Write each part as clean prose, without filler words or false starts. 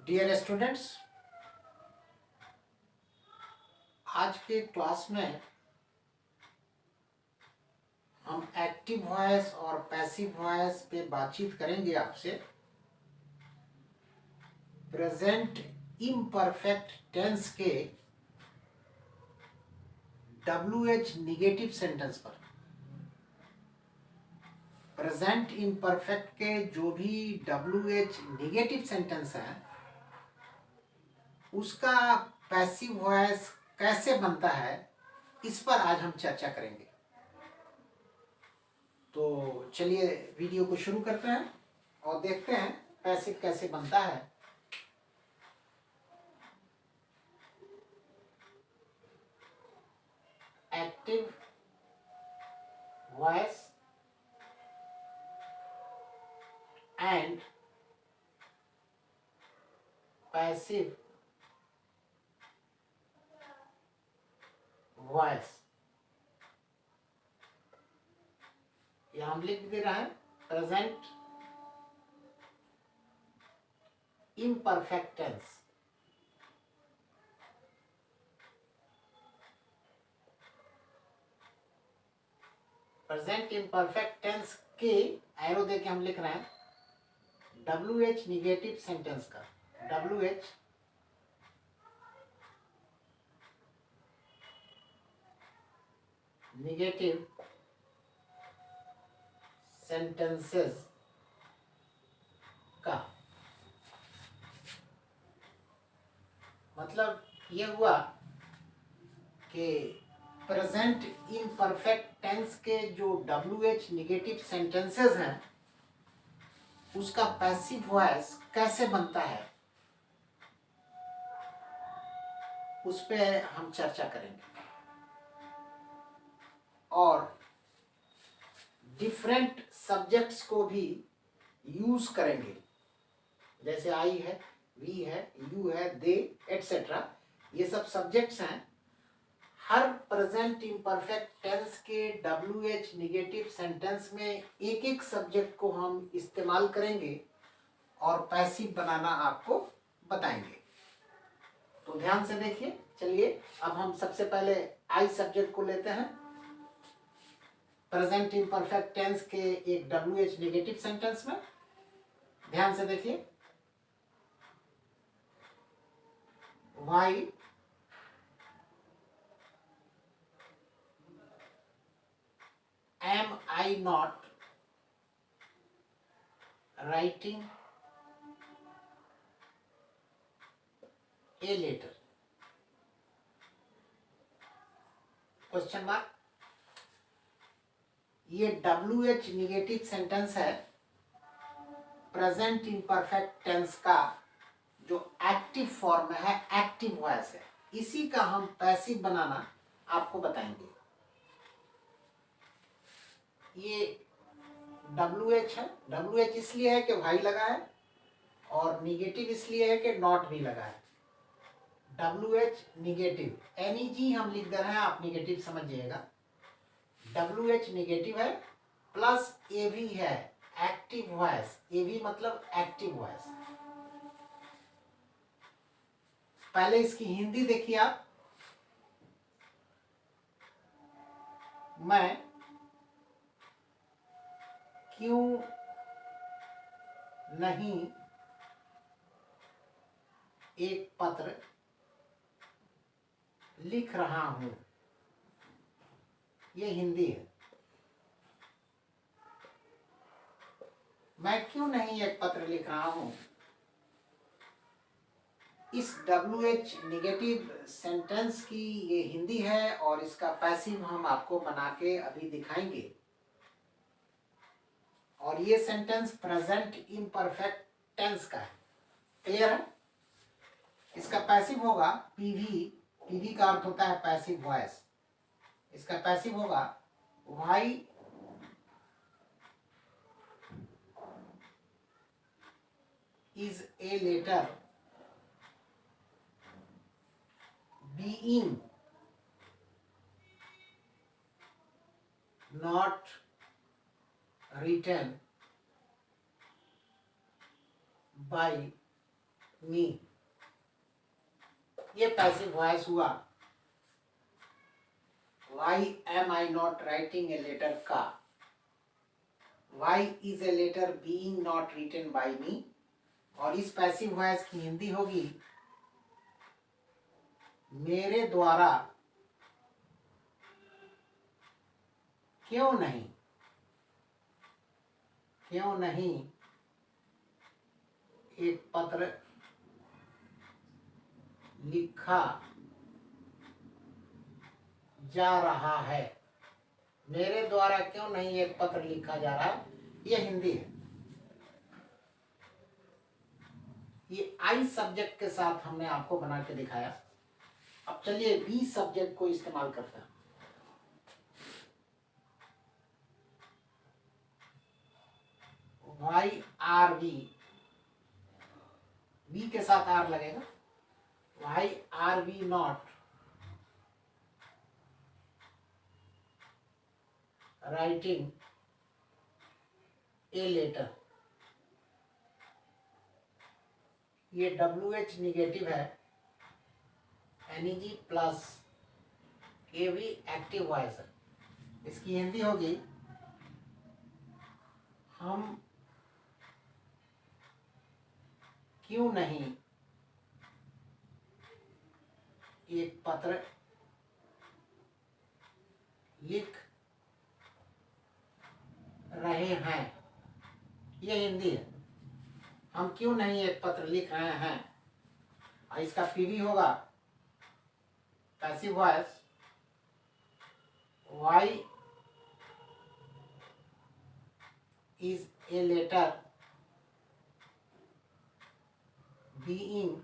Dear students, आज के class में हम एक्टिव वॉइस और पैसिव वॉइस पे बातचीत करेंगे आपसे। प्रेजेंट इम्परफेक्ट टेंस के WH निगेटिव सेंटेंस पर। प्रेजेंट इम्परफेक्ट के जो भी WH निगेटिव सेंटेंस है उसका पैसिव वॉइस कैसे बनता है, इस पर आज हम चर्चा करेंगे। तो चलिए वीडियो को शुरू करते हैं और देखते हैं पैसिव कैसे बनता है। Active voice and passive voice. ये हम लिख दे रहे हैं present imperfect tense. Present imperfect tense के एरो देके हम लिख रहे हैं WH निगेटिव सेंटेंस का। WH निगेटिव सेंटेंसेस का मतलब ये हुआ कि प्रेजेंट इम्परफेक्ट टेंस के जो WH निगेटिव सेंटेंसेस हैं उसका पैसिव वॉइस कैसे बनता है, उस पे हम चर्चा करेंगे और डिफरेंट सब्जेक्ट्स को भी यूज करेंगे, जैसे आई है, वी है, यू है, दे एटसेट्रा। ये सब सब्जेक्ट्स हैं। हर प्रेजेंट इम्परफेक्ट टेंस के WH निगेटिव सेंटेंस में एक एक सब्जेक्ट को हम इस्तेमाल करेंगे और पैसिव बनाना आपको बताएंगे। तो ध्यान से देखिए। चलिए अब हम सबसे पहले आई सब्जेक्ट को लेते हैं। प्रेजेंट इम्परफेक्ट टेंस के एक WH निगेटिव सेंटेंस में ध्यान से देखिए। Why am I not writing a letter? Question mark. ये WH निगेटिव सेंटेंस है प्रेजेंट इम्परफेक्ट टेंस का जो एक्टिव फॉर्म है, एक्टिव वॉइस है। इसी का हम पैसिव बनाना आपको बताएंगे। ये WH है। WH इसलिए है कि भाई लगा है और निगेटिव इसलिए है कि नॉट भी लगा है। WH निगेटिव, NEG हम लिख दे रहे हैं, आप निगेटिव समझिएगा। WH निगेटिव है प्लस AV है, एक्टिव वॉइस। AV मतलब एक्टिव वॉइस। पहले इसकी हिंदी देखिए आप। मैं क्यों नहीं एक पत्र लिख रहा हूं, ये हिंदी है। मैं क्यों नहीं एक पत्र लिख रहा हूं, इस WH निगेटिव सेंटेंस की ये हिंदी है और इसका पैसिव हम आपको बना के अभी दिखाएंगे। और ये सेंटेंस प्रेजेंट इम्परफेक्ट टेंस का है। क्लियर है? इसका पैसिव होगा PV। PV का अर्थ होता है पैसिव वॉइस। इसका पैसिव होगा why is a letter being not written by me, ये पैसिव वॉइस हुआ। Why am I not writing a letter का? Why is a letter being not written by me? और इस पैसिव वॉइस की हिंदी होगी मेरे द्वारा क्यों नहीं, क्यों नहीं एक पत्र लिखा जा रहा है। मेरे द्वारा क्यों नहीं एक पत्र लिखा जा रहा है, ये हिंदी है। ये आई सब्जेक्ट के साथ हमने आपको बना के दिखाया। अब चलिए वी सब्जेक्ट को इस्तेमाल करते हैं। वाई आर वी, वी के साथ आर लगेगा। Why are we not writing a letter. ये WH निगेटिव है, NEG plus KV active voice है। इसकी हिंदी होगी हम क्यों नहीं एक पत्र लिख रहे हैं, ये हिंदी है। हम क्यों नहीं एक पत्र लिख रहे हैं, और इसका पीवी होगा passive voice. Why is a letter being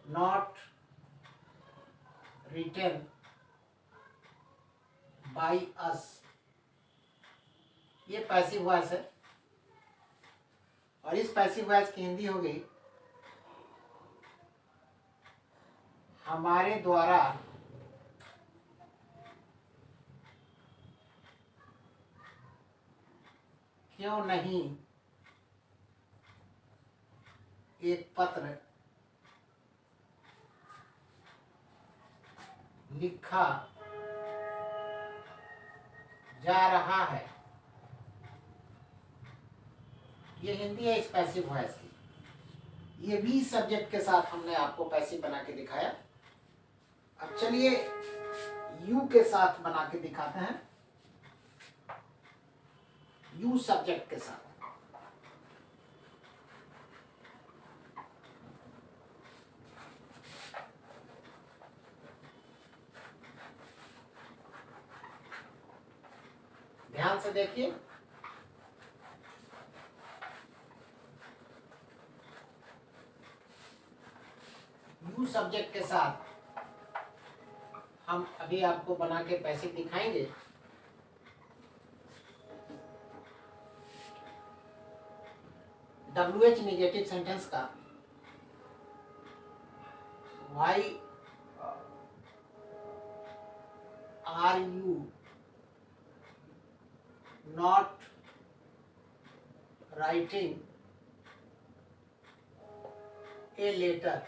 not written by us, ये पैसिव वॉइस है। और इस पैसिव वॉइस की हिंदी हो गई हमारे द्वारा क्यों नहीं एक पत्र लिखा जा रहा है, ये हिंदी है इस पैसिव वॉइस की। ये भी सब्जेक्ट के साथ हमने आपको पैसिव बना के दिखाया। अब चलिए यू के साथ बना के दिखाते हैं, यू सब्जेक्ट के साथ। ध्यान से देखिए, यू सब्जेक्ट के साथ हम अभी आपको बना के पैसिव दिखाएंगे। WH निगेटिव सेंटेंस का why are you not writing a letter,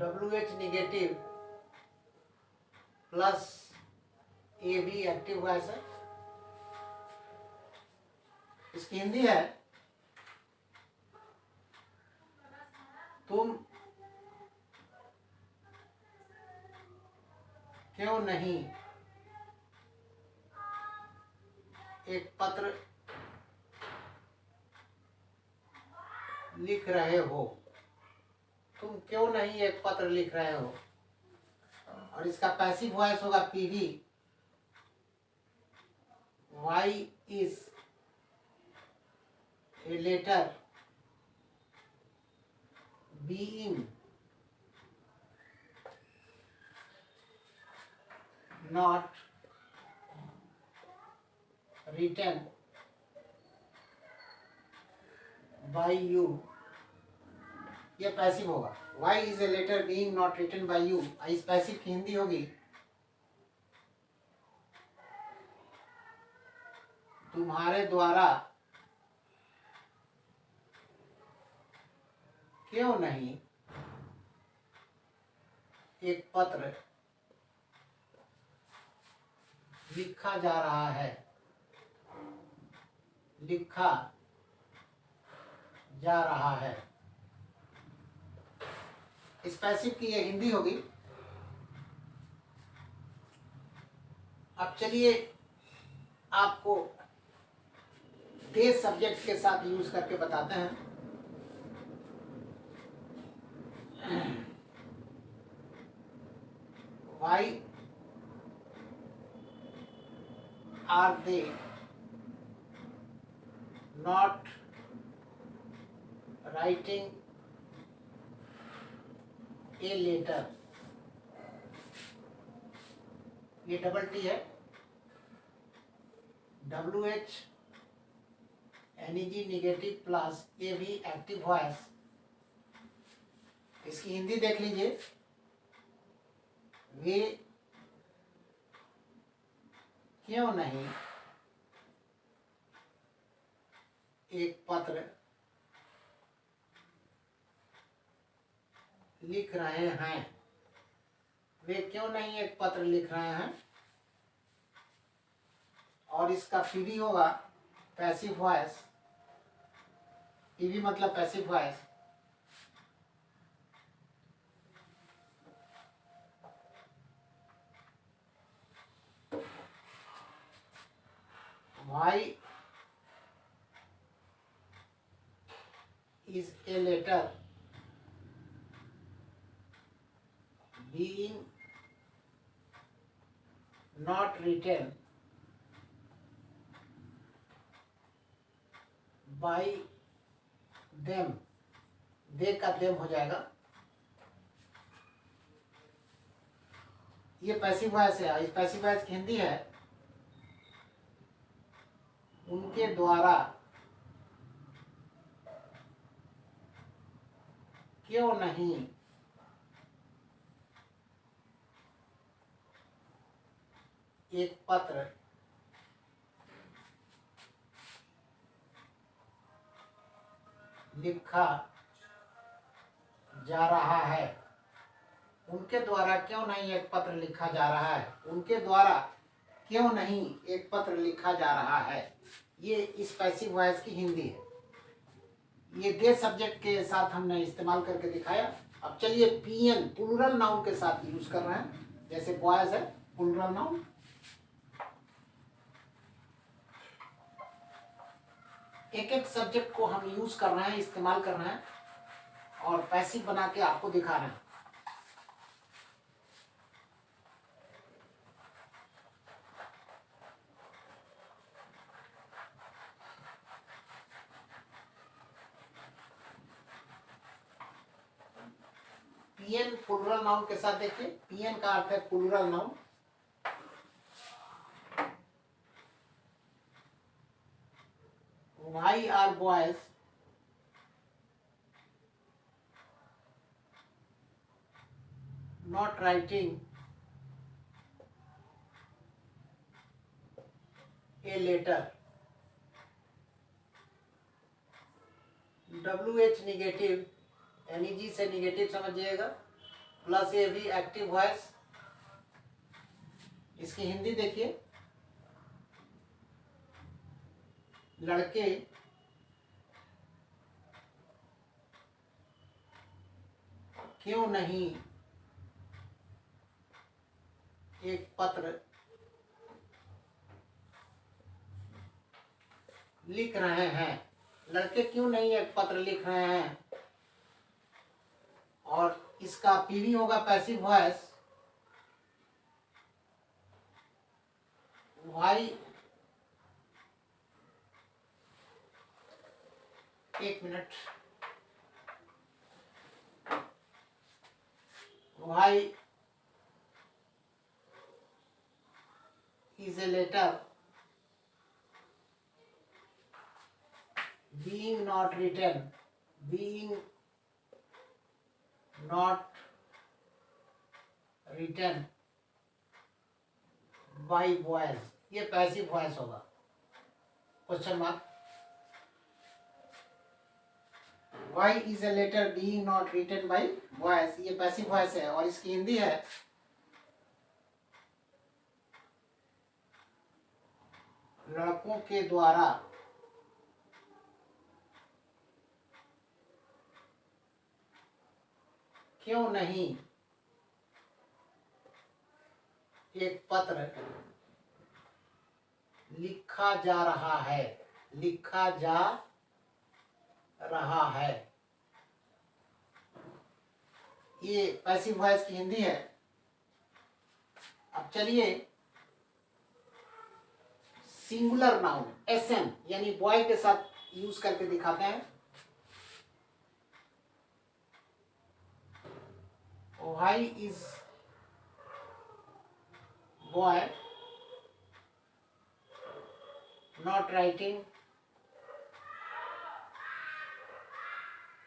WH negative plus AB active voice है। इसकी हिंदी है तुम क्यों नहीं एक पत्र लिख रहे हो, तुम क्यों नहीं एक पत्र लिख रहे हो। और इसका पैसिव वॉइस होगा PV, why is a letter being not written by you, ये पैसिव होगा। Why is a letter being not written by you, इस पैसिव की हिंदी होगी तुम्हारे द्वारा क्यों नहीं एक पत्र लिखा जा रहा है, लिखा जा रहा है। इस पैसिव की ये हिंदी होगी। अब चलिए आपको दे सब्जेक्ट के साथ यूज करके बताते हैं। Why are they not writing a letter? ये डबल टी है, WH NEG negative plus AV active voice. इसकी हिंदी देख लीजिए। वे क्यों नहीं एक पत्र लिख रहे हैं, वे क्यों नहीं एक पत्र लिख रहे हैं। और इसका पीवी होगा पैसिव वॉइस। पीवी मतलब passive voice. Why is a letter being not written by them? दे का देम हो जाएगा। ये पैसिव वॉइस है। इस पैसिव वॉइस की हिंदी है उनके द्वारा क्यों नहीं एक पत्र लिखा जा रहा है। उनके द्वारा क्यों नहीं एक पत्र लिखा जा रहा है। उनके द्वारा क्यों नहीं एक पत्र लिखा जा रहा है। ये इस पैसिव वॉइस की हिंदी है। ये दे सब्जेक्ट के साथ हमने इस्तेमाल करके दिखाया। अब चलिए पीएन प्लूरल नाउन के साथ यूज कर रहे हैं। जैसे बॉयज है प्लूरल नाउन, एक एक सब्जेक्ट को हम यूज कर रहे हैं, इस्तेमाल कर रहे हैं और पैसिव बना के आपको दिखा रहे हैं। पीएन प्लूरल नाउन के साथ देखिए। पीएन का अर्थ है plural noun. Why are boys not writing a letter? WH negative, NEG से निगेटिव समझिएगा, प्लस ये भी एक्टिव वॉइस। इसकी हिंदी देखिए। लड़के क्यों नहीं एक पत्र लिख रहे हैं। लड़के क्यों नहीं एक पत्र लिख रहे हैं। और इसका पीवी होगा पैसिव वॉइस। वाई, एक minute. Why is a letter being not written, being not written by boys? ये पैसिव वॉइस होगा। Question mark. Why is a letter being not written by boys? ये पैसिव वॉइस है और इसकी हिंदी है लड़कों के द्वारा क्यों नहीं एक पत्र लिखा जा रहा है, लिखा जा रहा है। ये पैसिव वॉइस की हिंदी है। अब चलिए सिंगुलर नाउन एसएन यानी बॉय के साथ यूज करके दिखाते हैं। Why is boy not writing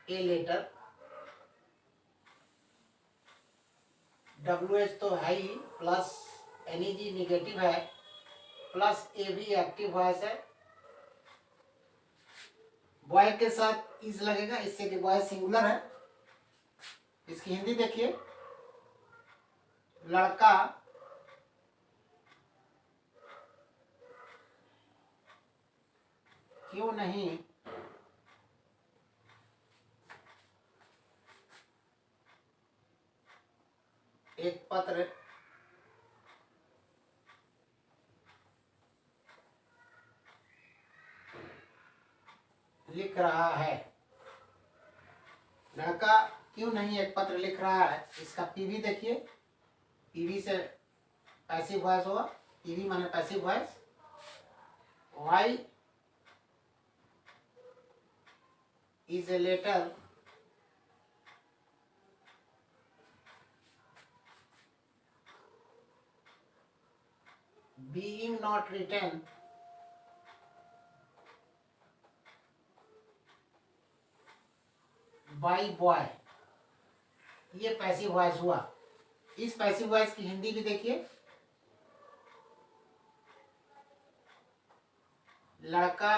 a letter? WH तो है ही, प्लस NEG निगेटिव है, प्लस AB एक्टिव वॉइस है। बॉय के साथ इज लगेगा, इससे कि बॉय सिंगुलर है। इसकी हिंदी देखिए, लड़का क्यों नहीं एक पत्र लिख रहा है। लड़का क्यों नहीं एक पत्र लिख रहा है, इसका पीवी देखिए। पीवी से पैसिव वॉइस होगा, पीवी माने passive voice. Why is a letter being not written by boy, ये पैसिव वॉइस हुआ। इस पैसिव वॉइस की हिंदी भी देखिए, लड़का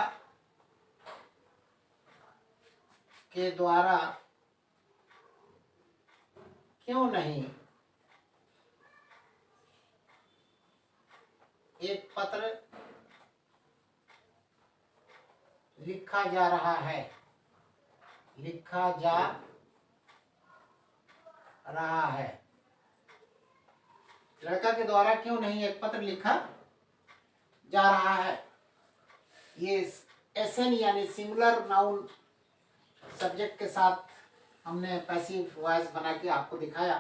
के द्वारा क्यों नहीं एक पत्र लिखा जा रहा है, लिखा जा रहा है। लड़का के द्वारा क्यों नहीं एक पत्र लिखा जा रहा है। ये एसएन यानी सिंगुलर नाउन सब्जेक्ट के साथ हमने पैसिव वॉइस बना के आपको दिखाया।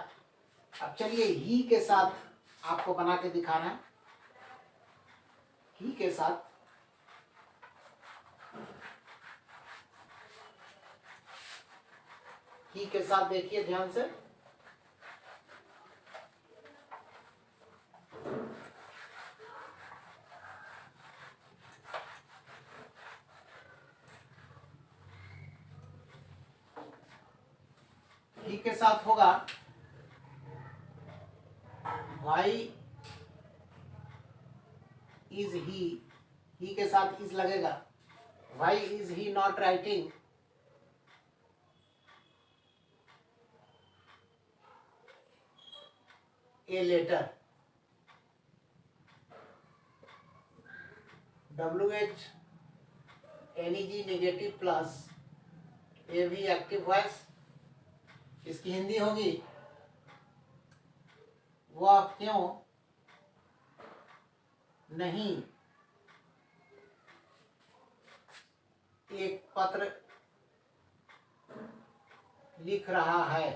अब चलिए ही के साथ आपको बना के दिखाना है। ही के साथ देखिए ध्यान से। ही के साथ होगा वाई इज ही के साथ इज लगेगा। Why is he not writing a letter. WH NEG negative plus AV active voice. इसकी हिंदी होगी वह क्यों नहीं एक पत्र लिख रहा है।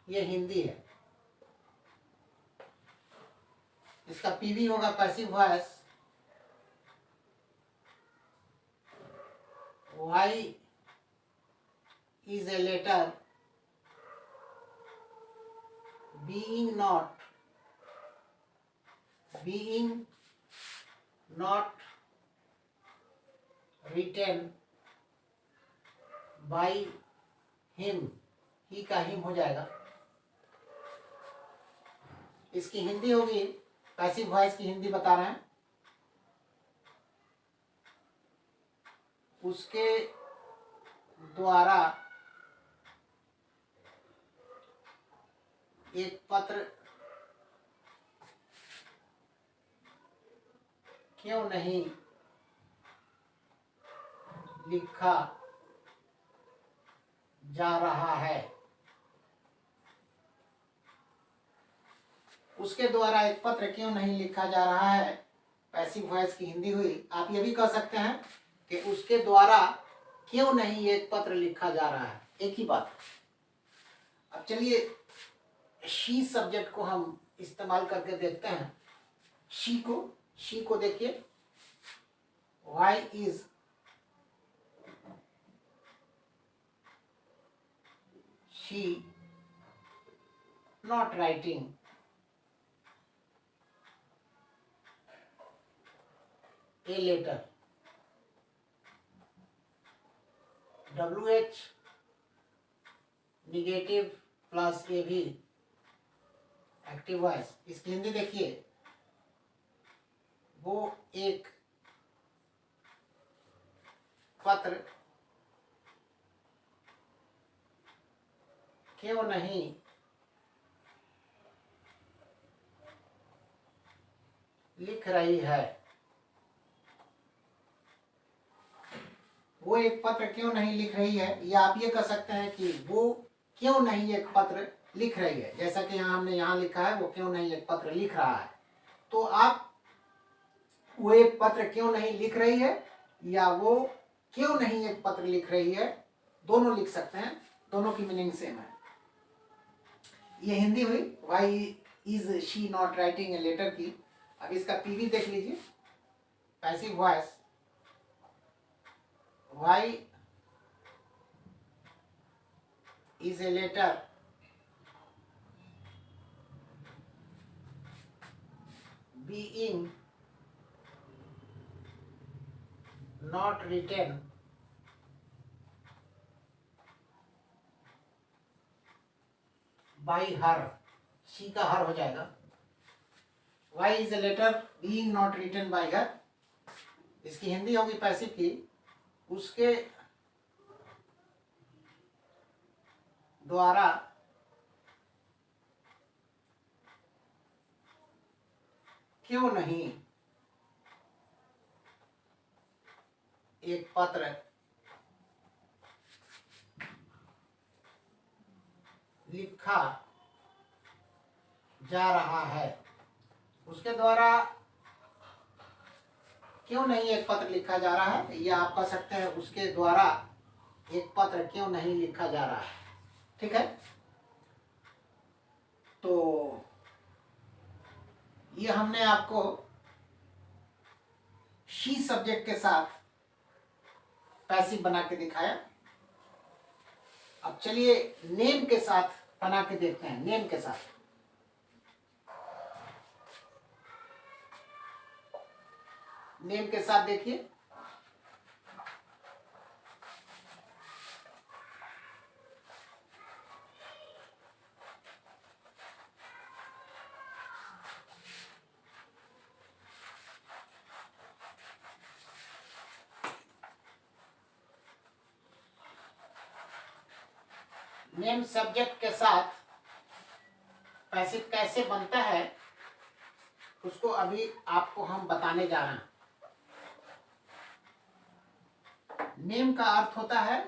यह हिंदी है। इसका पीवी होगा passive voice. Why is a letter being not written by him। He का हिम हो जाएगा। इसकी हिंदी होगी, पैसिव वॉइस की हिंदी बता रहे हैं। उसके द्वारा एक पत्र क्यों नहीं लिखा जा रहा है। उसके द्वारा एक पत्र क्यों नहीं लिखा जा रहा है, पैसिव वॉइस की हिंदी हुई। आप ये भी कह सकते हैं कि उसके द्वारा क्यों नहीं एक पत्र लिखा जा रहा है, एक ही बात। अब चलिए शी सब्जेक्ट को हम इस्तेमाल करके देखते हैं। शी को देखिए, why is she not writing a letter. WH negative plus AV active voice. इसकी हिंदी देखिए, वो एक पत्र क्यों नहीं लिख रही है। वो एक पत्र क्यों नहीं लिख रही है, या आप ये कह सकते हैं कि वो क्यों नहीं एक पत्र लिख रही है। जैसा कि यहाँ हमने यहाँ लिखा है, वो क्यों नहीं एक पत्र लिख रहा है। तो आप वो एक पत्र क्यों नहीं लिख रही है या वो क्यों नहीं एक पत्र लिख रही है, दोनों लिख सकते हैं, दोनों की मीनिंग सेम है। ये हिंदी हुई why is she not writing a letter की। अब इसका PV देख लीजिए, passive voice. Why is a letter being not written by her? She का हर हो जाएगा। Why is a letter being not written by her? इसकी हिंदी होगी पैसिव की, उसके द्वारा क्यों नहीं एक पत्र लिखा जा रहा है। उसके द्वारा क्यों नहीं एक पत्र लिखा जा रहा है, या आप कह सकते हैं उसके द्वारा एक पत्र क्यों नहीं लिखा जा रहा है। ठीक है, तो ये हमने आपको शी सब्जेक्ट के साथ पैसिव बना के दिखाया। अब चलिए नेम के साथ बना के देखते हैं। नेम के साथ देखिए, नेम सब्जेक्ट के साथ पैसिव कैसे बनता है उसको अभी आपको हम बताने जा रहे हैं। नेम का अर्थ होता है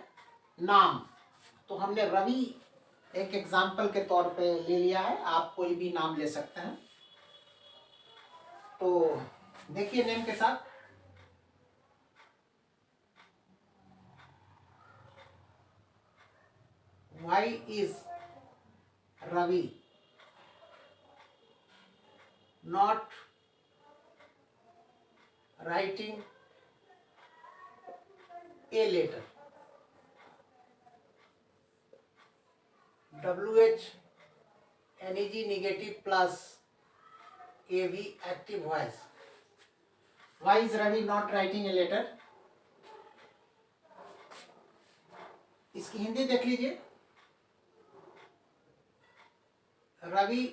नाम। तो हमने रवि एक एग्जाम्पल के तौर पे ले लिया है, आप कोई भी नाम ले सकते हैं। तो देखिए नेम के साथ, Why is Ravi not writing a letter? WH NEG negative plus AV active voice. Why is Ravi not writing a letter? इसकी हिंदी देख लीजिए, रवि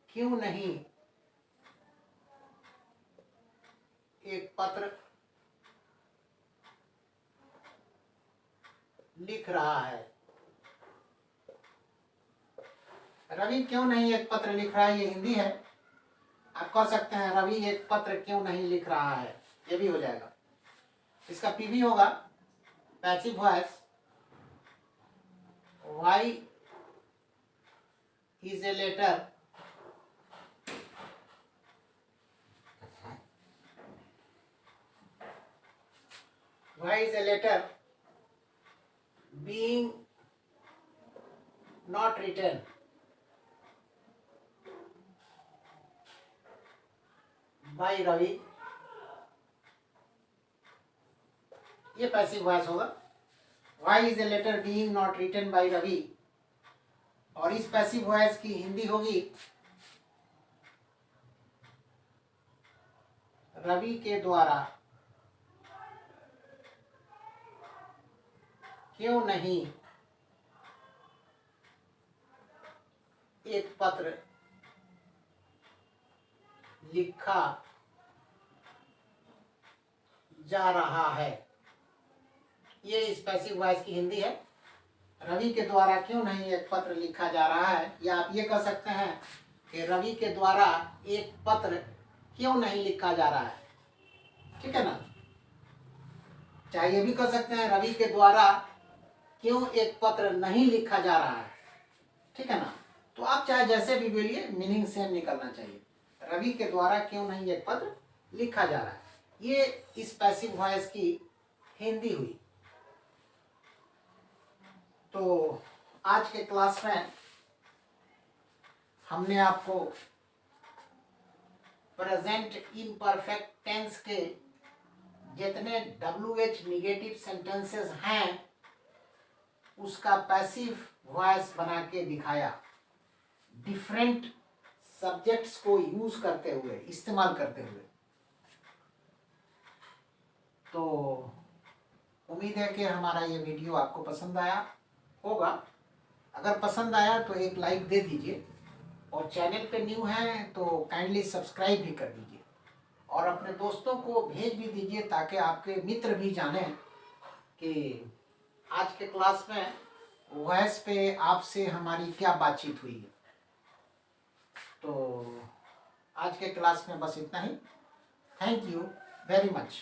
क्यों नहीं एक पत्र लिख रहा है। रवि क्यों नहीं एक पत्र लिख रहा है, ये हिंदी है। आप कह सकते हैं रवि एक पत्र क्यों नहीं लिख रहा है, ये भी हो जाएगा। इसका पीवी होगा passive voice, why is a letter being not written by Ravi, ये पैसिव वॉइस होगा। Why is a letter being not written by Ravi, और इस पैसिव वॉइस की हिंदी होगी रवि के द्वारा क्यों नहीं एक पत्र लिखा जा रहा है। ये इस पैसिव वॉइस की हिंदी है। रवि के द्वारा क्यों नहीं एक पत्र लिखा जा रहा है, या आप ये कह सकते हैं कि रवि के द्वारा एक पत्र क्यों नहीं लिखा जा रहा है, ठीक है ना। चाहे ये भी कह सकते हैं रवि के द्वारा क्यों एक पत्र नहीं लिखा जा रहा है, ठीक है ना। तो आप चाहे जैसे भी बोलिए, मीनिंग सेम निकलना चाहिए। रवि के द्वारा क्यों नहीं एक पत्र लिखा जा रहा है, ये इस पैसिव वॉइस की हिंदी हुई। तो आज के क्लास में हमने आपको प्रेजेंट इम्परफेक्ट टेंस के जितने WH निगेटिव सेंटेंसेस हैं उसका पैसिव वॉइस बना के दिखाया, डिफरेंट सब्जेक्ट्स को यूज करते हुए, इस्तेमाल करते हुए। तो उम्मीद है कि हमारा ये वीडियो आपको पसंद आया होगा। अगर पसंद आया तो एक लाइक दे दीजिए, और चैनल पे न्यू हैं तो काइंडली सब्सक्राइब भी कर दीजिए, और अपने दोस्तों को भेज भी दीजिए ताकि आपके मित्र भी जानें कि आज के क्लास में वॉइस पे आपसे हमारी क्या बातचीत हुई है। तो आज के क्लास में बस इतना ही। Thank you very much.